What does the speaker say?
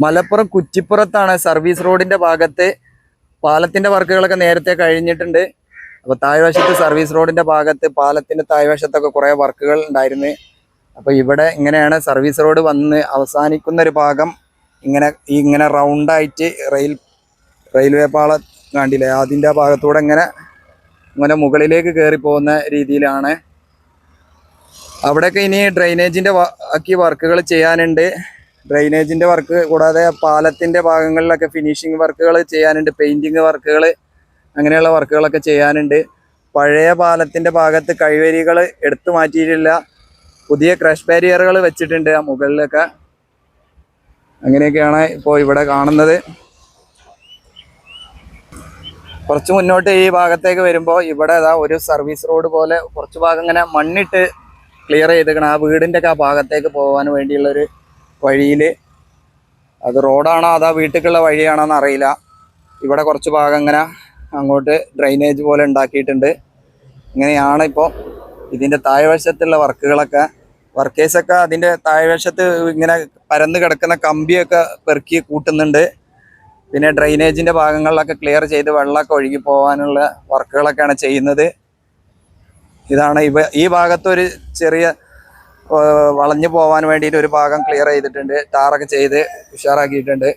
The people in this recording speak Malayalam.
മലപ്പുറം കുറ്റിപ്പുറത്താണ് സർവീസ് റോഡിന്റെ ഭാഗത്ത് പാലത്തിന്റെ വർക്കുകളൊക്കെ നേരത്തെ കഴിഞ്ഞിട്ടുണ്ട്. അപ്പോൾ താഴ്വശത്ത് സർവീസ് റോഡിന്റെ ഭാഗത്ത് പാലത്തിന്റെ താഴ്വശത്തൊക്കെ കുറേ വർക്കുകൾ ഉണ്ടായിരുന്നു. അപ്പോൾ ഇവിടെ ഇങ്ങനെയാണ് സർവീസ് റോഡ് വന്ന് അവസാനിക്കുന്ന ഒരു ഭാഗം. ഇങ്ങനെ റൗണ്ടായിട്ട് റെയിൽവേ പാളം കണ്ടില്ലേ, അതിൻ്റെ ഭാഗത്തൂടെ ഇങ്ങനെ മുകളിലേക്ക് കയറി പോകുന്ന രീതിയിലാണ്. അവിടെയൊക്കെ ഇനി ഡ്രെയിനേജിന്റെ ബാക്കി വർക്കുകൾ ചെയ്യാനുണ്ട്. ഡ്രെയിനേജിന്റെ വർക്ക് കൂടാതെ പാലത്തിന്റെ ഭാഗങ്ങളിലൊക്കെ ഫിനിഷിങ് വർക്കുകൾ ചെയ്യാനുണ്ട്, പെയിന്റിങ് വർക്കുകൾ, അങ്ങനെയുള്ള വർക്കുകളൊക്കെ ചെയ്യാനുണ്ട്. പഴയ പാലത്തിന്റെ ഭാഗത്ത് കൈവരികൾ എടുത്തു മാറ്റിയിട്ടില്ല, പുതിയ ക്രഷ് ബാരിയറുകൾ വെച്ചിട്ടുണ്ട് ആ മുകളിലൊക്കെ. അങ്ങനെയൊക്കെയാണ് ഇപ്പോൾ ഇവിടെ കാണുന്നത്. കുറച്ച് മുന്നോട്ട് ഈ ഭാഗത്തേക്ക് വരുമ്പോൾ ഇവിടെ ഒരു സർവീസ് റോഡ് പോലെ കുറച്ച് ഭാഗം ഇങ്ങനെ മണ്ണിട്ട് ക്ലിയർ ചെയ്തേക്കണം. ആ വീടിൻ്റെ ഒക്കെ ആ ഭാഗത്തേക്ക് പോകാൻ വേണ്ടിയുള്ളൊരു വഴിയിൽ, അത് റോഡാണോ അതാ വീട്ടിലേക്കുള്ള വഴിയാണോ എന്ന് അറിയില്ല. ഇവിടെ കുറച്ച് ഭാഗം ഇങ്ങനെ അങ്ങോട്ട് ഡ്രെയിനേജ് പോലെ ഉണ്ടാക്കിയിട്ടുണ്ട്. ഇങ്ങനെയാണ് ഇപ്പോൾ ഇതിൻ്റെ താഴ്വശത്തുള്ള വർക്കുകളൊക്കെ. വർക്കേഴ്സൊക്കെ അതിൻ്റെ താഴ്വശത്ത് ഇങ്ങനെ പരന്ന് കിടക്കുന്ന കമ്പിയൊക്കെ പെറുക്കി കൂട്ടുന്നുണ്ട്. പിന്നെ ഡ്രെയിനേജിൻ്റെ ഭാഗങ്ങളിലൊക്കെ ക്ലിയർ ചെയ്ത് വെള്ളമൊക്കെ ഒഴുകി പോകാനുള്ള വർക്കുകളൊക്കെയാണ് ചെയ്യുന്നത്. ഇതാണ് ഈ ഭാഗത്തൊരു ചെറിയ വളഞ്ഞു പോകാൻ വേണ്ടിയിട്ട് ഒരു ഭാഗം ക്ലിയർ ചെയ്തിട്ടുണ്ട്, ടാറൊക്കെ ചെയ്ത് ഉഷാറാക്കിയിട്ടുണ്ട്.